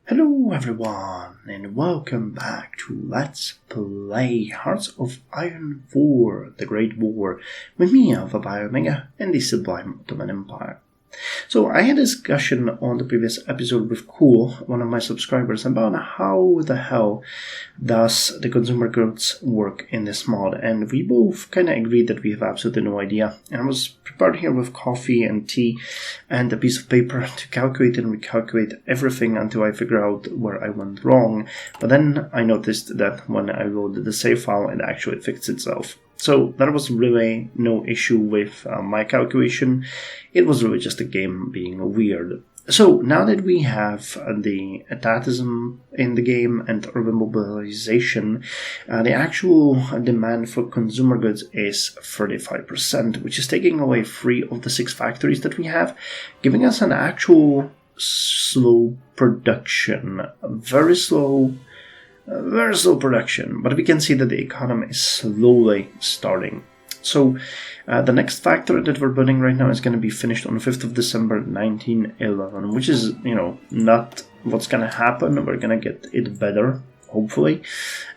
Hello everyone and welcome back to Let's Play Hearts of Iron 4, the Great War, with me, Alpha Biomega, and the Sublime Ottoman Empire. So I had a discussion on the previous episode with Cool, one of my subscribers, about how the hell does the consumer goods work in this mod, and we both kind of agreed that we have absolutely no idea. And I was prepared here with coffee and tea and a piece of paper to calculate and recalculate everything until I figure out where I went wrong, but then I noticed that when I loaded the save file it actually fixed itself. So that was really no issue with my calculation. It was really just a game being weird. So now that we have the etatism in the game and urban mobilization, the actual demand for consumer goods is 35%, which is taking away 3 of the 6 factories that we have, giving us an actual slow production, very slow production, but we can see that the economy is slowly starting. So the next factory that we're building right now is going to be finished on the 5th of December 1911, which is, not what's going to happen. We're going to get it better, hopefully,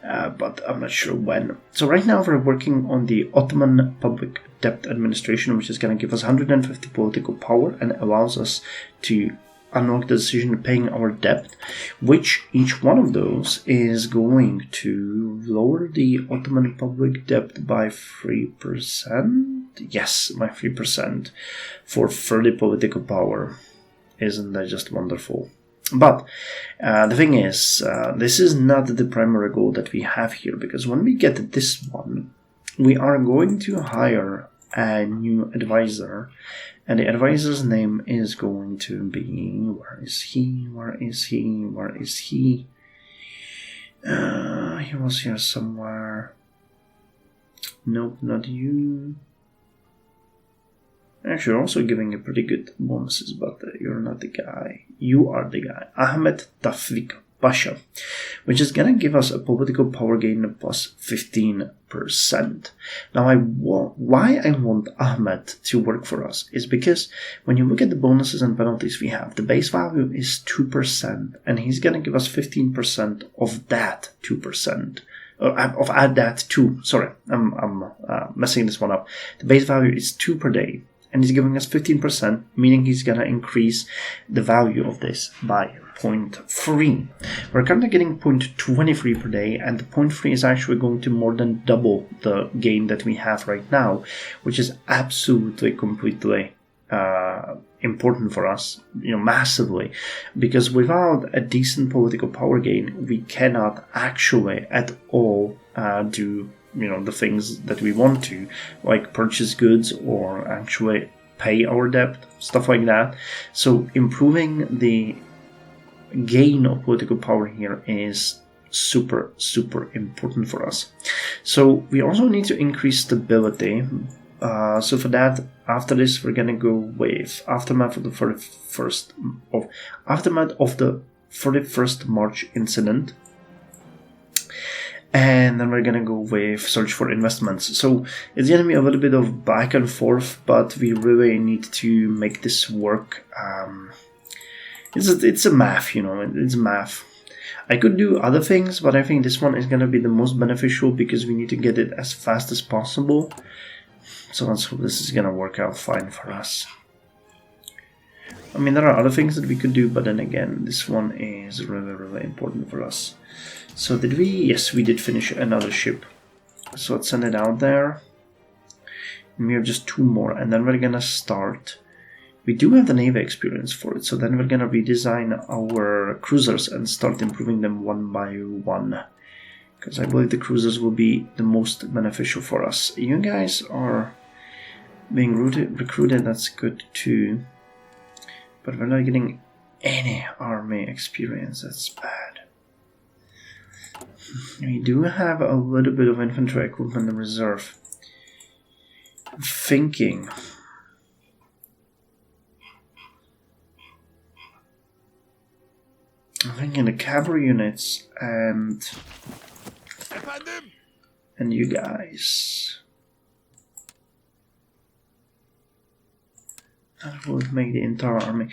but I'm not sure when. So right now we're working on the Ottoman Public Debt Administration, which is going to give us 150 political power and allows us to unlock the decision of paying our debt, which each one of those is going to lower the Ottoman public debt by 3%. Yes, by 3% for further political power. Isn't that just wonderful? But the thing is, this is not the primary goal that we have here, because when we get this one, we are going to hire a new advisor. And the advisor's name is going to be... Where is he? He was here somewhere. Nope, not you. Actually, also giving you pretty good bonuses, but you're not the guy. You are the guy. Ahmed Tafik Pasha, which is going to give us a political power gain of plus 15%. Now, why I want Ahmed to work for us is because when you look at the bonuses and penalties we have, the base value is 2%, and he's going to give us 15% of that 2%. Of add that 2. Sorry, I'm messing this one up. The base value is 2 per day, and he's giving us 15%, meaning he's going to increase the value of this by 0.3. We're currently getting 0.23 per day, and the 0.3 is actually going to more than double the gain that we have right now, which is absolutely completely important for us, massively, because without a decent political power gain, we cannot actually at all do the things that we want to, like purchase goods or actually pay our debt, stuff like that. So improving the gain of political power here is super important for us. So we also need to increase stability. So for that, after this, we're gonna go with aftermath of the 41st March incident, and then we're gonna go with search for investments. So it's gonna be a little bit of back and forth, but we really need to make this work. It's a math, it's math. I could do other things, but I think this one is going to be the most beneficial because we need to get it as fast as possible. So let's hope this is going to work out fine for us. I mean, there are other things that we could do, but then again, this one is really important for us. So did we? Yes, we did finish another ship. So let's send it out there. And we have just 2 more, and then we're going to start... We do have the Navy experience for it, so then we're going to redesign our cruisers and start improving them one by one. Because I believe the cruisers will be the most beneficial for us. You guys are being recruited, that's good too. But we're not getting any army experience, that's bad. We do have a little bit of infantry equipment in reserve. I'm thinking... the cavalry units and you guys. That would make the entire army.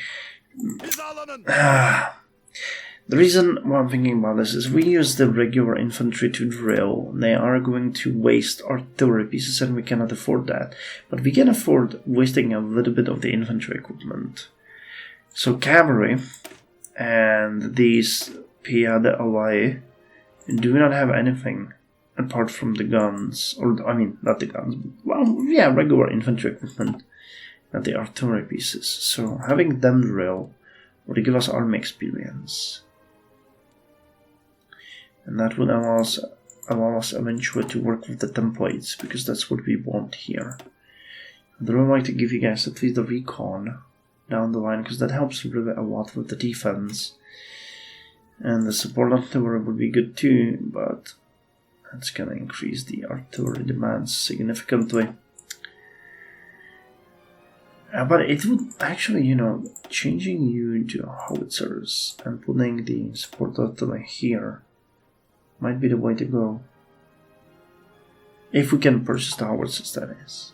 The reason why I'm thinking about this is we use the regular infantry to drill. They are going to waste artillery pieces and we cannot afford that. But we can afford wasting a little bit of the infantry equipment. So cavalry and these Piade Alai do not have anything apart from the guns. Or, I mean, not the guns, but, well, yeah, regular infantry equipment. Not the artillery pieces. So having them drill would give us army experience. And that would allow us eventually to work with the templates, because that's what we want here. I'd really like to give you guys at least the recon down the line, because that helps really a lot with the defense. And the support artillery would be good too, but that's gonna increase the artillery demands significantly. But it would actually, changing you into howitzers and putting the support artillery here might be the way to go. If we can purchase the howitzers, that is.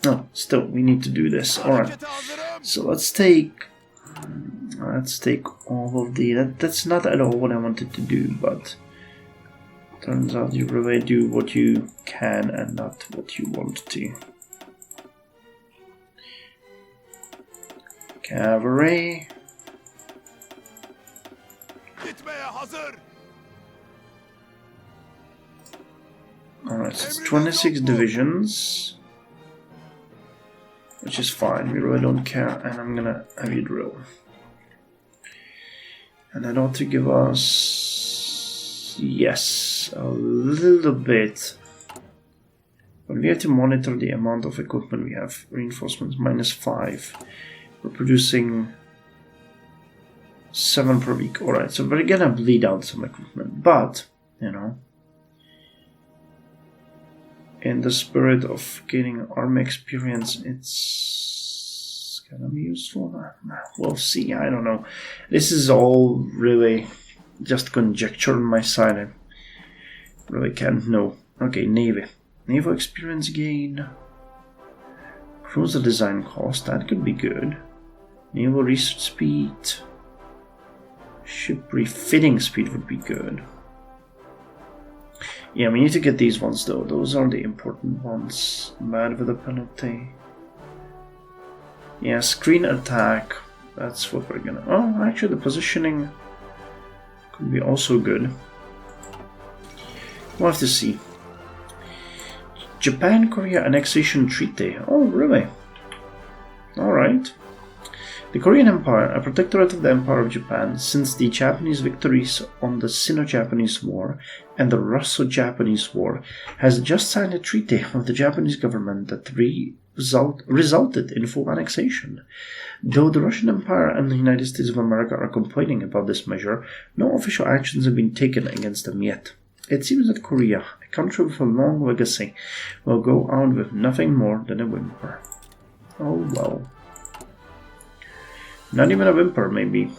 No, still, we need to do this. Alright, so let's take all of the... That's not at all what I wanted to do, but turns out you really do what you can and not what you want to. Cavalry. Alright, so it's 26 divisions, which is fine, we really don't care, and I'm gonna have you drill. And that ought to give us, yes, a little bit. But we have to monitor the amount of equipment we have. Reinforcements -5. We're producing 7 per week. Alright, so we're gonna bleed out some equipment. But, in the spirit of gaining army experience, it's gonna be useful. We'll see, I don't know. This is all really just conjecture on my side. I really can't know. Okay, Navy. Naval experience gain. Cruiser design cost, that could be good. Naval research speed. Ship refitting speed would be good. Yeah, we need to get these ones though. Those are the important ones. Bad with a penalty. Yeah, screen attack. That's what we're gonna... Oh, actually the positioning could be also good. We'll have to see. Japan-Korea Annexation Treaty. Oh, really? Alright. The Korean Empire, a protectorate of the Empire of Japan, since the Japanese victories on the Sino-Japanese War and the Russo-Japanese War, has just signed a treaty with the Japanese government that resulted in full annexation. Though the Russian Empire and the United States of America are complaining about this measure, no official actions have been taken against them yet. It seems that Korea, a country with a long legacy, will go out with nothing more than a whimper. Oh well. Not even a whimper, maybe.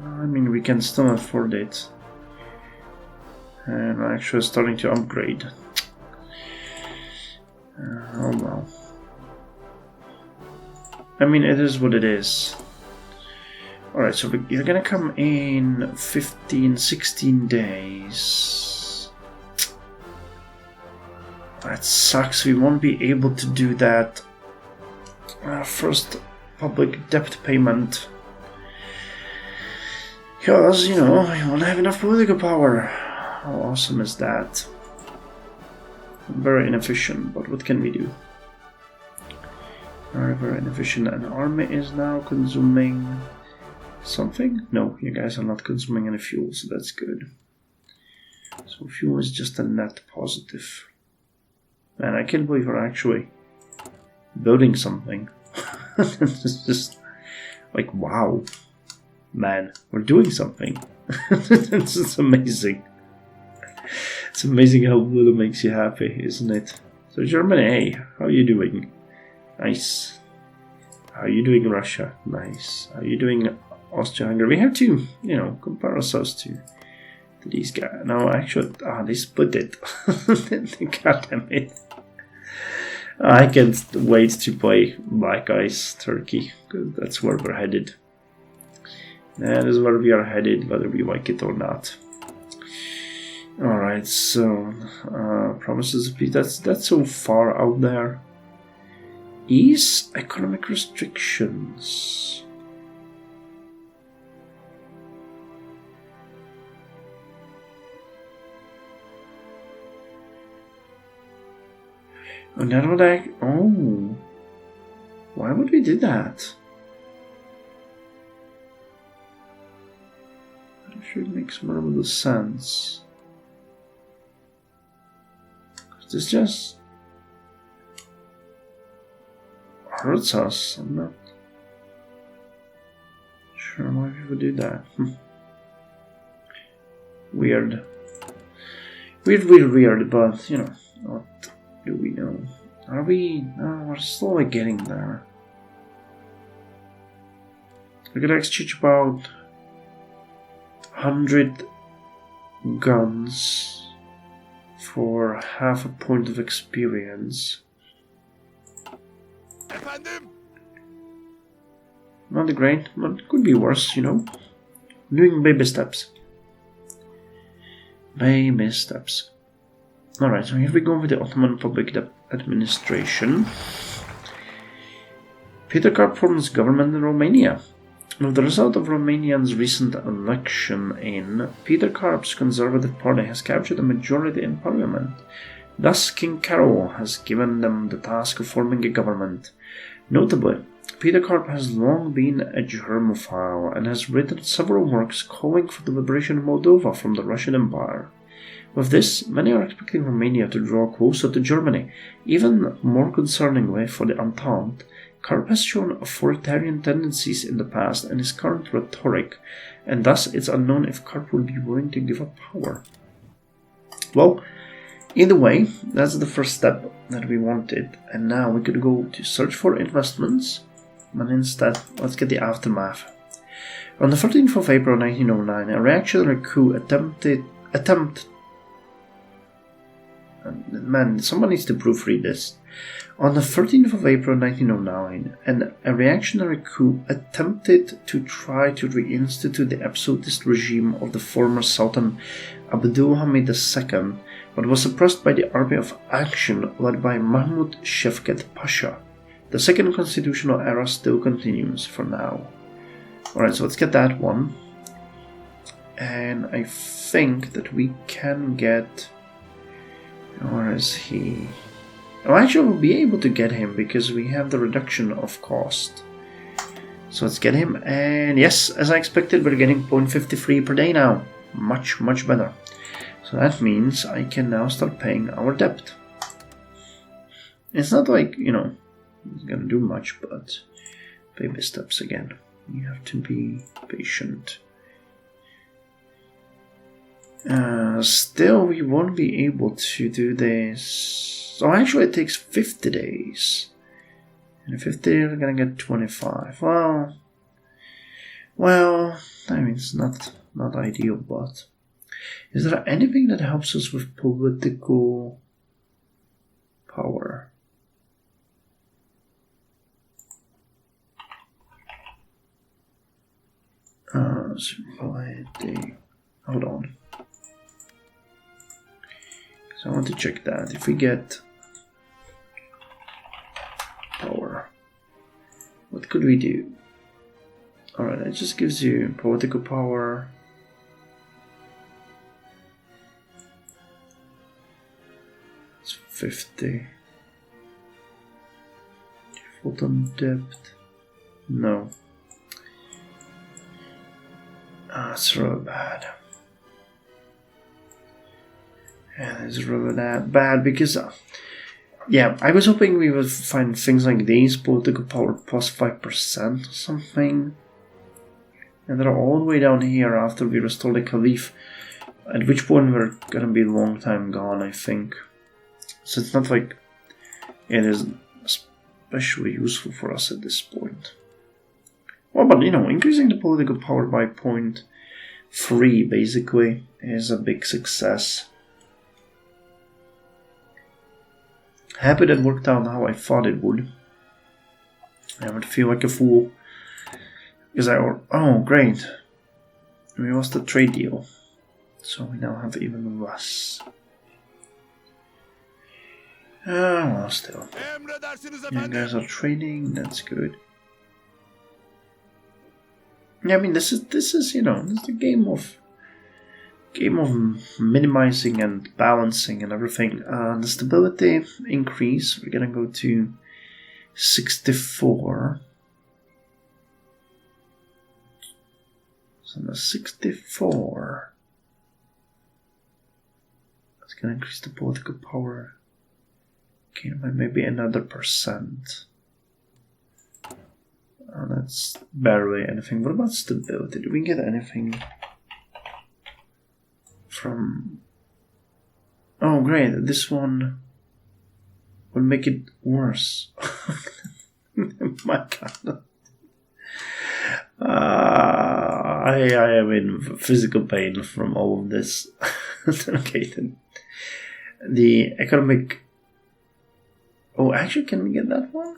I mean, we can still afford it. And we're actually starting to upgrade. Oh well. I mean, it is what it is. Alright, so you're gonna come in 15, 16 days. That sucks, we won't be able to do that. First public debt payment. Because, we won't have enough political power. How awesome is that? Very inefficient, but what can we do? Very, very inefficient. An army is now consuming something? No, you guys are not consuming any fuel, so that's good. So fuel is just a net positive. Man, I can't believe we're actually building something. It's just like, wow. Man, we're doing something. It's just amazing. It's amazing how little makes you happy, isn't it? So Germany, hey, how are you doing? Nice. How are you doing, Russia? Nice. How are you doing, Austria-Hungary? We have to, compare ourselves to these guys. No, actually, they split it. God damn it. I can't wait to play Black Ice Turkey, because that's where we're headed. That is where we are headed, whether we like it or not. Alright, so promises of peace, that's so far out there. Ease economic restrictions. And that would oh, why would we do that? It should make some real sense. This just hurts us. I'm not sure why people do that. Weird. Weird, but you know, what do we know? Are we? No, we're slowly getting there. We could exchange about 100 guns for half a point of experience. Not great, but could be worse, you know. Doing baby steps. Baby steps. Alright, so here we go with the Ottoman Public Administration. Peter Karp forms government in Romania. With the result of Romanians' recent election in, Peter Karp's Conservative Party has captured a majority in parliament. Thus, King Carol has given them the task of forming a government. Notably, Peter Karp has long been a Germophile and has written several works calling for the liberation of Moldova from the Russian Empire. With this, many are expecting Romania to draw closer to Germany. Even more concerningly for the Entente, Karp has shown authoritarian tendencies in the past and his current rhetoric, and thus it's unknown if Karp will be willing to give up power. Well, either way, that's the first step that we wanted, and now we could go to search for investments, but instead, let's get the aftermath. On the 13th of April 1909, a reactionary coup Man, someone needs to proofread this. On the 13th of April 1909, a reactionary coup attempted to try to reinstitute the absolutist regime of the former Sultan Abdulhamid II, but was suppressed by the Army of Action led by Mahmud Shevket Pasha. The second constitutional era still continues for now. Alright, so let's get that one. And I think that we can get... Or is he... Oh, actually we'll be able to get him because we have the reduction of cost. So let's get him, and yes, as I expected, we're getting 0.53 per day now. Much better. So that means I can now start paying our debt. It's not like, you know, it's gonna do much, but baby steps again. You have to be patient. Still, we won't be able to do this. So actually, it takes 50 days. And in 50 days, we're gonna get 25. Well, I mean, it's not ideal, but is there anything that helps us with political power? Hold on. So I want to check that. If we get power, what could we do? Alright, it just gives you political power. It's 50. Default on depth. No. It's really bad. Yeah, it's really bad because, yeah, I was hoping we would find things like these, political power plus 5% or something. And they're all the way down here after we restore the Caliph, at which point we're gonna be a long time gone, I think. So it's not like it is especially useful for us at this point. Well, but you know, increasing the political power by 0.3 basically is a big success. Happy that worked out how I thought it would. I would feel like a fool. Because oh, great. We lost the trade deal. So we now have even less. Well, still. You guys are trading, that's good. Yeah, I mean, this is you know, this is a game of minimizing and balancing and everything. The stability increase, we're gonna go to 64. So the 64. It's gonna increase the political power. Okay, maybe another %. Oh, that's barely anything. What about stability? Do we get anything from... Oh, great. This one will make it worse. My God. I am in physical pain from all of this. Okay, then. The economic... Oh, actually, can we get that one?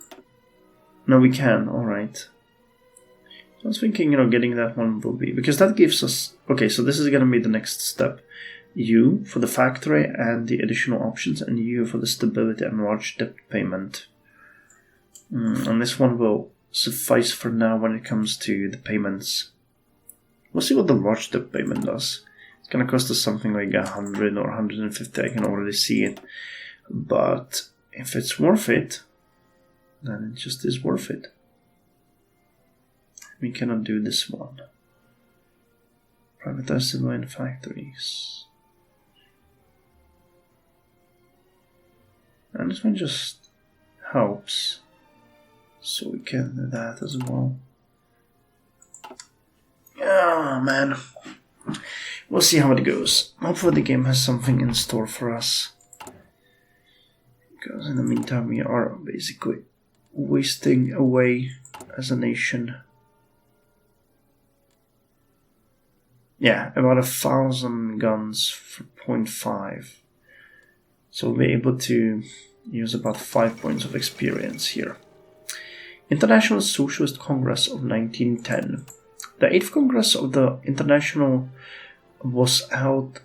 No, we can. Alright. I was thinking, getting that one will be... Because that gives us... Okay, so this is going to be the next step. U for the factory and the additional options, and U for the stability and large debt payment. And this one will suffice for now when it comes to the payments. We'll see what the large debt payment does. It's going to cost us something like 100 or 150, I can already see it. But if it's worth it, then it just is worth it. We cannot do this one. Privatize civilian factories. And this one just helps. So we can do that as well. Oh man. We'll see how it goes. Hopefully the game has something in store for us. Because in the meantime we are basically wasting away as a nation. Yeah, about 1,000 guns for 0.5. So we'll be able to use about 5 points of experience here. International Socialist Congress of 1910. The 8th Congress of the International was held...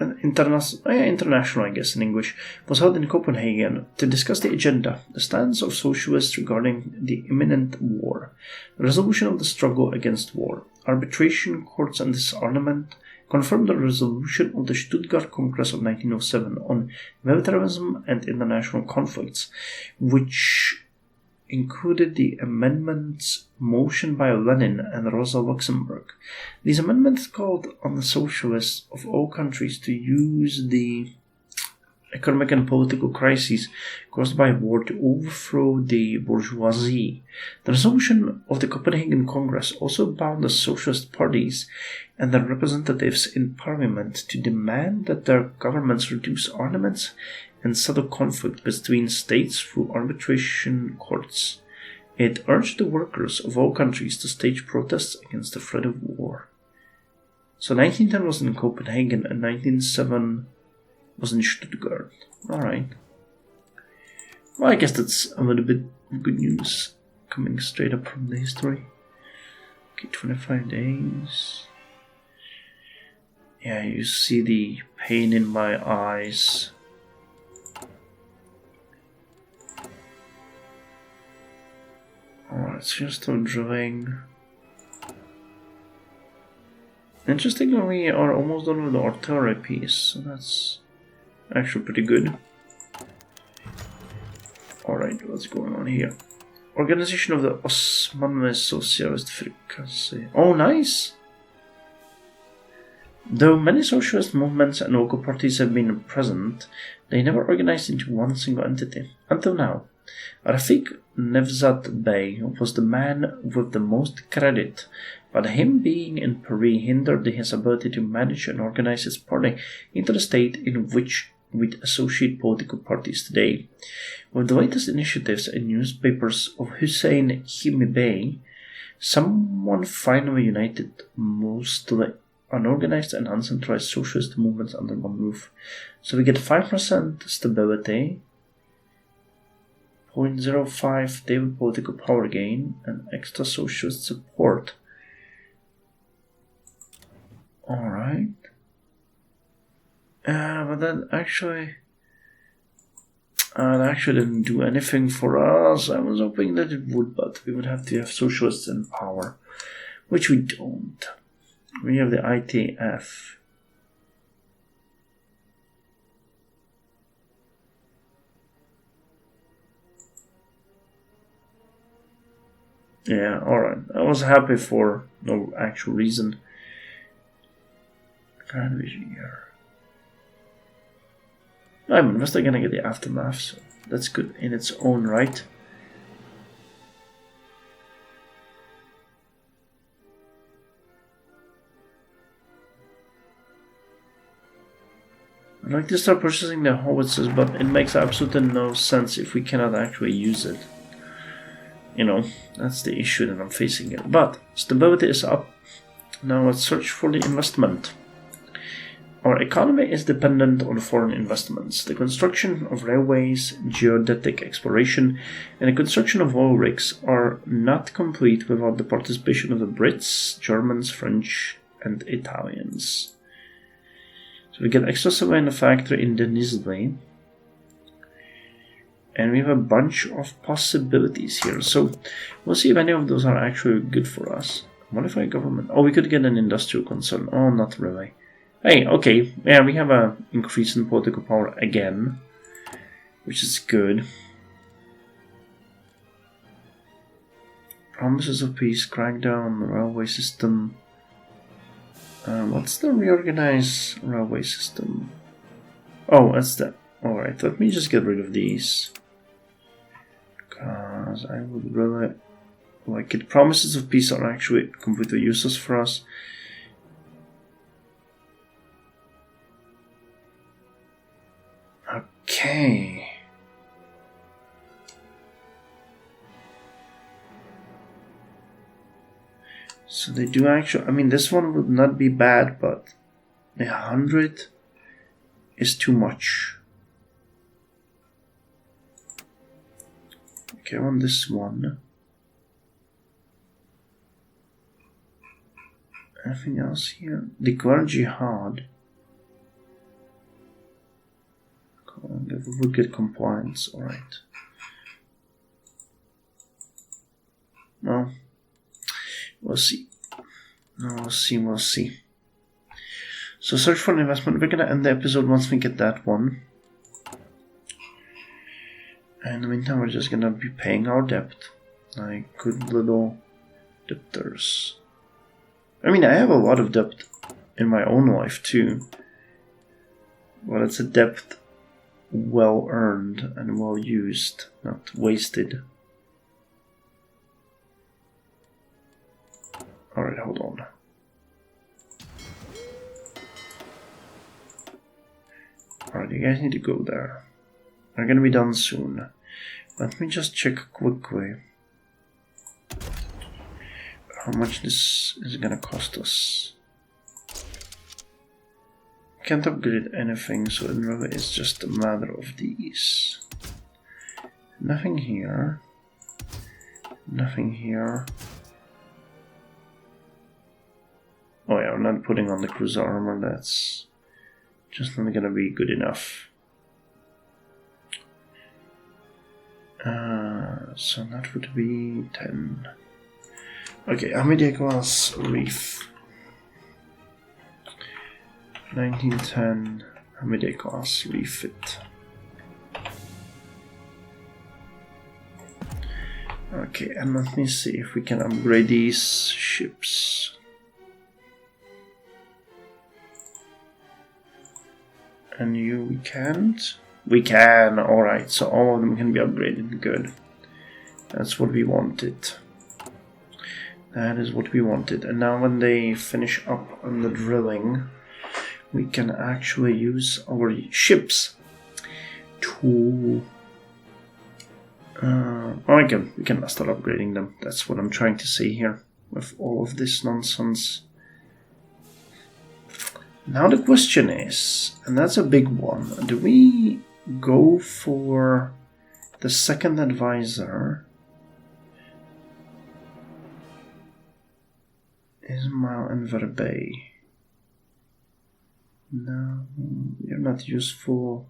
international, I guess, in English, was held in Copenhagen to discuss the agenda, the stance of socialists regarding the imminent war, the resolution of the struggle against war, arbitration, courts and disarmament, confirmed the resolution of the Stuttgart Congress of 1907 on militarism and international conflicts, which included the amendments motioned by Lenin and Rosa Luxemburg. These amendments called on the socialists of all countries to use the economic and political crises caused by war to overthrow the bourgeoisie. The resolution of the Copenhagen Congress also bound the socialist parties and their representatives in parliament to demand that their governments reduce armaments and settle conflict between states through arbitration courts. It urged the workers of all countries to stage protests against the threat of war. So 1910 was in Copenhagen and 1907 was in Stuttgart. Alright. Well, I guess that's a little bit good news coming straight up from the history. Okay, 25 days. Yeah, you see the pain in my eyes. Alright, so you're still drilling. Interestingly, we are almost done with the artillery piece, so that's actually pretty good. Alright, what's going on here? Organization of the Osmanlı Socialist Fricassé. Oh, nice! Though many socialist movements and local parties have been present, they never organized into one single entity. Until now, Rafiq Nevzat Bey was the man with the most credit, but him being in Paris hindered his ability to manage and organize his party into the state in which we associate political parties today. With the latest initiatives and newspapers of Hussein Hilmi Bey, someone finally united mostly unorganized and uncentralized socialist movements under one roof. So we get 5% stability, 0.05 stable political power gain and extra socialist support. Alright. But that actually didn't do anything for us. I was hoping that it would, but we would have to have socialists in power, which we don't. We have the ITF. Yeah, alright. I was happy for no actual reason. Grand vision here. I'm investing gonna get the aftermath, so that's good in its own right. I'd like to start purchasing the howitzers, but it makes absolutely no sense if we cannot actually use it. You know, that's the issue that I'm facing here. But stability is up. Now let's search for the investment. Our economy is dependent on foreign investments. The construction of railways, geodetic exploration, and the construction of oil rigs are not complete without the participation of the Brits, Germans, French, and Italians. So we get extra supply in the factory in Denizli. And we have a bunch of possibilities here. So we'll see if any of those are actually good for us. Modify government. Oh, we could get an industrial concern. Oh, not really. Hey, okay. Yeah, we have an increase in political power again, which is good. Promises of peace, crackdown on the railway system. What's the reorganized railway system? Oh, that's that. Alright, let me just get rid of these. Because I would really like it. Promises of peace are actually completely useless for us. Okay. So they do actually, I mean, this one would not be bad, but 100 is too much. Okay, I want this one. Anything else here? Declare jihad. If we would get compliance, alright. No. We'll see. No, we'll see. So search for an investment. We're gonna end the episode once we get that one. And in the meantime, we're just gonna be paying our debt. Like good little debtors. I mean, I have a lot of debt in my own life too. But it's a debt well earned and well used, not wasted. Alright, hold on. Alright, you guys need to go there. They're gonna be done soon. Let me just check quickly how much this is gonna cost us. Can't upgrade anything, so it really is just a matter of these. Nothing here. Nothing here. Oh yeah, we're not putting on the cruiser armor, that's just not gonna be good enough. So that would be 10. Okay, NVIDIA GeForce Reef. 1910 NVIDIA GeForce refit. Okay, and let me see if we can upgrade these ships. And we can't? We can, alright, so all of them can be upgraded, good. That's what we wanted. That is what we wanted. And now when they finish up on the drilling, we can actually use our ships to... we can start upgrading them. That's what I'm trying to say here with all of this nonsense. Now the question is, and that's a big one, do we go for The second advisor is Mao and Verbey. No, you're not useful.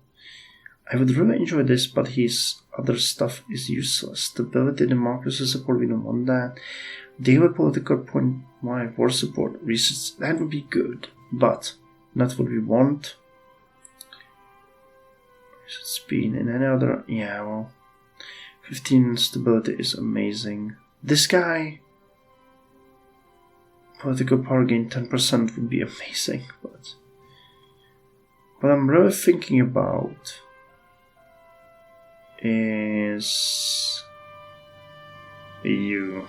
I would really enjoy this, but his other stuff is useless. Stability, democracy support, we don't want that. Daily political point, why war support, research, that would be good, but not what we want. Research speed and any other, yeah, well, 15 stability is amazing. This guy, political power gain 10% would be amazing, but what I'm really thinking about is you.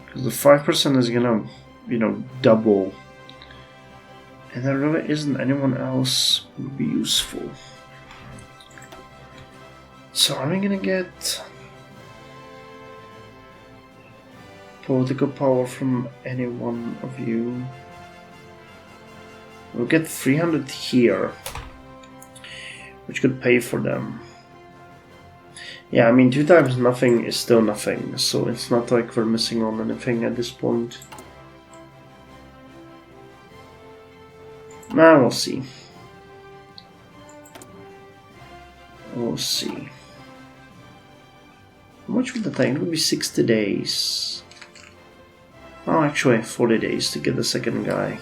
Because the 5% is gonna, double. And there really isn't anyone else who would be useful. So are we gonna get political power from any one of you? We'll get 300 here, which could pay for them. Yeah, I mean, 2 times nothing is still nothing, so it's not like we're missing on anything at this point. Now we'll see. We'll see. How much would that take? It would be 60 days. Oh, actually, 40 days to get the second guy.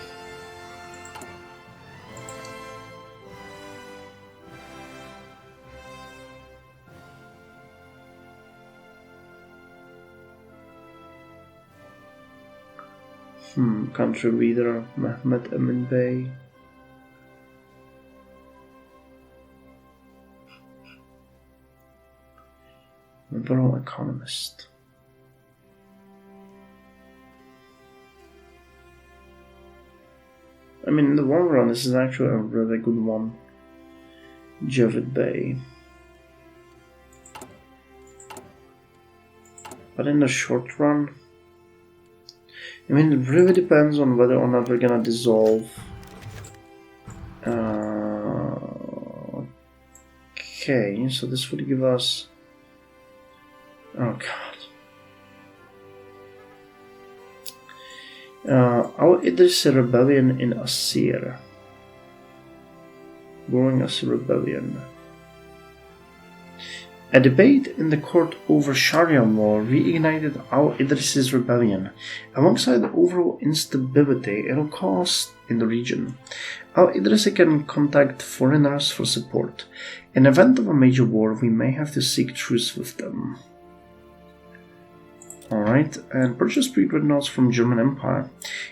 Country leader Mehmet Emin Bey. Liberal economist. I mean, in the long run, this is actually a really good one. Javid Bey. But in the short run, I mean, it really depends on whether or not we're gonna dissolve. Okay, so this would give us. Oh god. Our Idris rebellion in Asir. Growing as a rebellion. A debate in the court over Sharia law reignited al-Idris's rebellion. Alongside the overall instability it'll cause in the region, al-Idris can contact foreigners for support. In event of a major war, we may have to seek truce with them. Alright, and purchase pre-dreadnoughts from German Empire.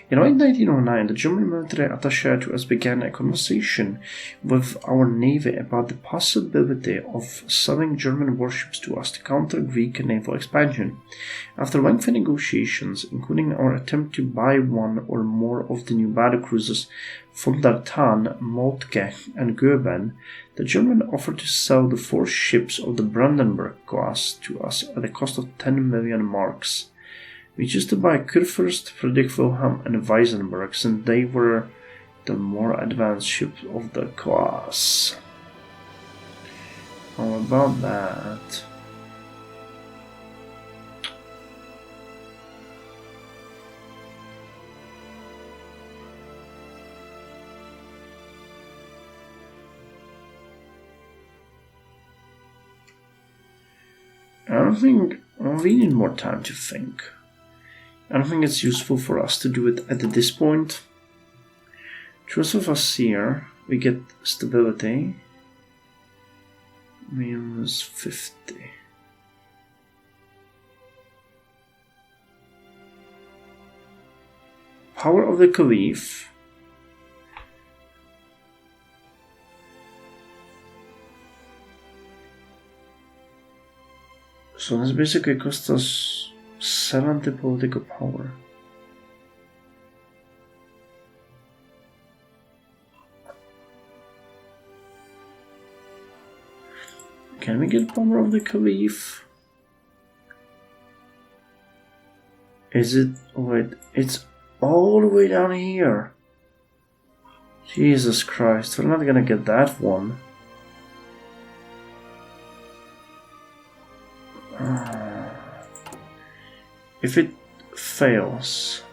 In late 1909, the German military attaché to us began a conversation with our navy about the possibility of selling German warships to us to counter Greek naval expansion. After lengthy negotiations, including our attempt to buy one or more of the new battlecruisers von der Tann, Moltke, and Goeben, the German offered to sell the 4 ships of the Brandenburg class to us at a cost of 10 million marks. We chose to buy Kurfürst, Friedrich Wilhelm, and Weisenberg, since they were the more advanced ships of the class. How about that? I don't think we need more time to think. I don't think it's useful for us to do it at this point. Truce of Asir, we get stability. Minus 50. Power of the Caliph. So this basically costs us 70 political power. Can we get power of the Caliph? Is it? Wait, it's all the way down here. Jesus Christ, we're not gonna get that one. If it fails,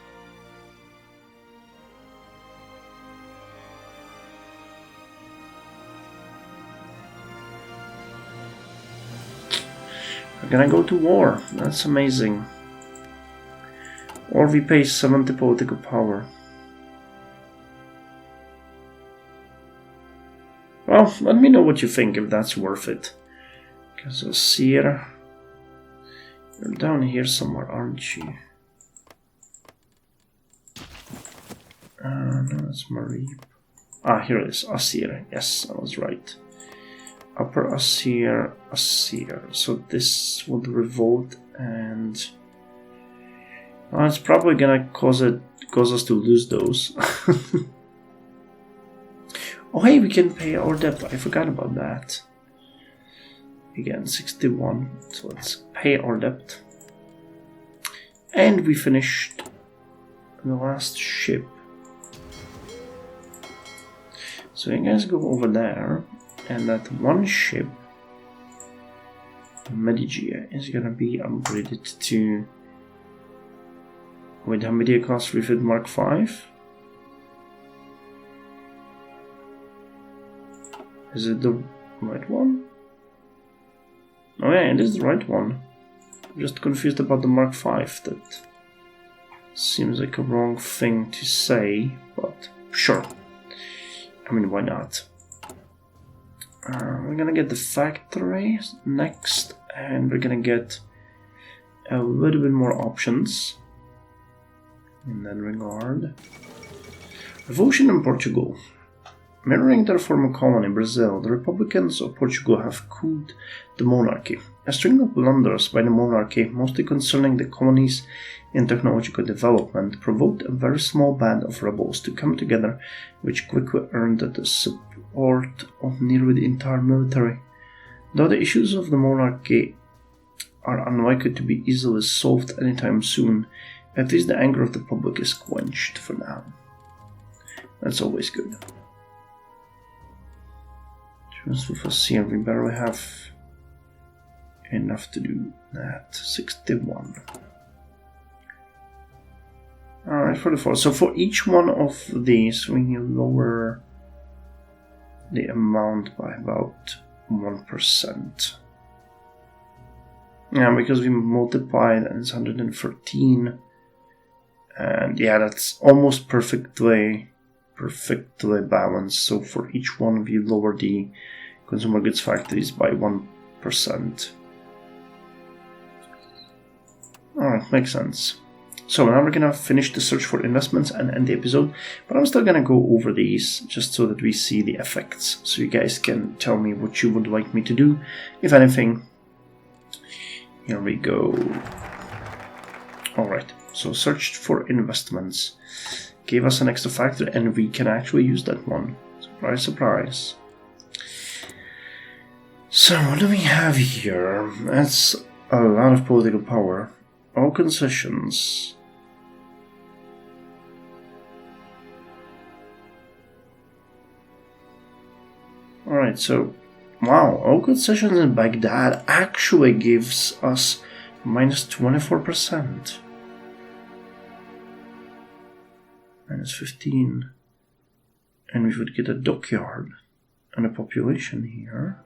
we're gonna go to war. That's amazing. Or we pay 70 political power. Well, let me know what you think, if that's worth it. Because I'll see it. You're down here somewhere, aren't you? No, that's Marie. Ah, here it is. Asir. Yes, I was right. Upper Asir, Asir. So this would revolt, and well, it's probably gonna cause us to lose those. Oh, hey, we can pay our debt. I forgot about that. Again, 61. So let's pay our debt. And we finished the last ship. So you guys go over there, and that one ship, Medici, is gonna be upgraded to with NVIDIA class refit Mark 5. Is it the right one? Oh yeah, it is the right one. I'm just confused about the Mark 5. That seems like a wrong thing to say, but sure. I mean, why not? We're gonna get the factory next, and we're gonna get a little bit more options in that regard. Revolution in Portugal. Mirroring their former colony, Brazil, the Republicans of Portugal have cooled the monarchy. A string of blunders by the monarchy, mostly concerning the colony's in technological development, provoked a very small band of rebels to come together, which quickly earned the support of nearly the entire military. Though the issues of the monarchy are unlikely to be easily solved anytime soon, at least the anger of the public is quenched for now. That's always good. With us here, we barely have enough to do that. 61. Alright, 44. So for each one of these, we need to lower the amount by about 1%. Yeah, because we multiplied and it's 113. And yeah, that's almost perfectly balanced. So for each one, we lower the consumer goods factories by 1%. Alright, makes sense. So now we're gonna finish the search for investments and end the episode, but I'm still gonna go over these just so that we see the effects, so you guys can tell me what you would like me to do, if anything. Here we go. Alright, so searched for investments. Gave us an extra factor, and we can actually use that one. Surprise, surprise. So what do we have here? That's a lot of political power. All concessions. Alright, so wow, all concessions in Baghdad actually gives us minus 24%. Minus 15. And we would get a dockyard and a population here.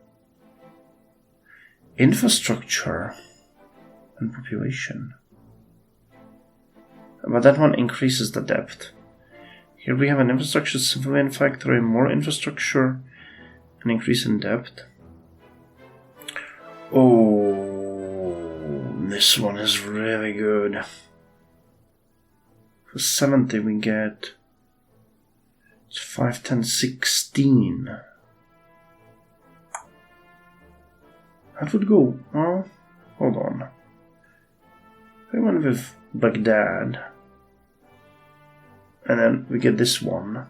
Infrastructure and population. But that one increases the depth. Here we have an infrastructure civilian factory, more infrastructure, an increase in depth. Oh, this one is really good. For 70 we get 5, 10, 16. That would go, oh, hold on. We went with Baghdad. And then we get this one.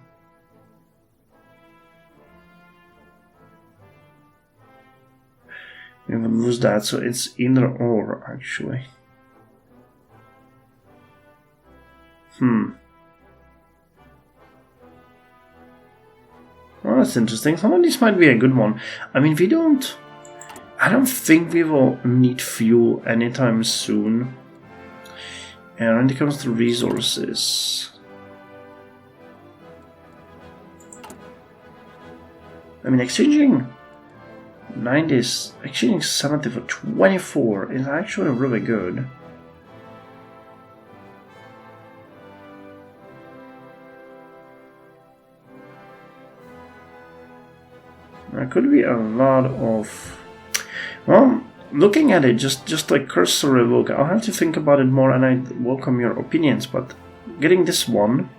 We would lose that, so it's either or, actually. Well, that's interesting. Some of these might be a good one. I mean, we don't I don't think we will need fuel anytime soon. And when it comes to resources, I mean, exchanging 90s, exchanging 70 for 24 is actually really good. There could be a lot of, well, looking at it just like cursory look, I'll have to think about it more, and I welcome your opinions, but getting this one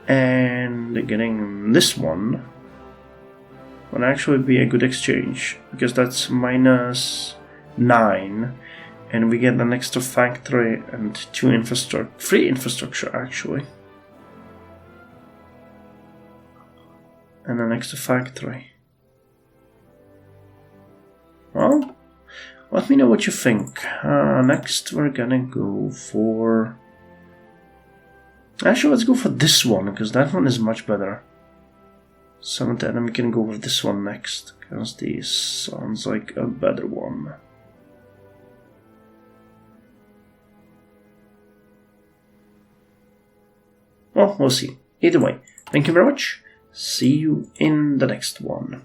and getting this one would actually be a good exchange, because that's -9 and we get an extra factory and 3 infrastructure actually, and an extra factory. Well, let me know what you think. Next we're gonna go for... Actually, let's go for this one, because that one is much better. 70, and then we can go with this one next, because this sounds like a better one. Well, we'll see. Either way, thank you very much. See you in the next one.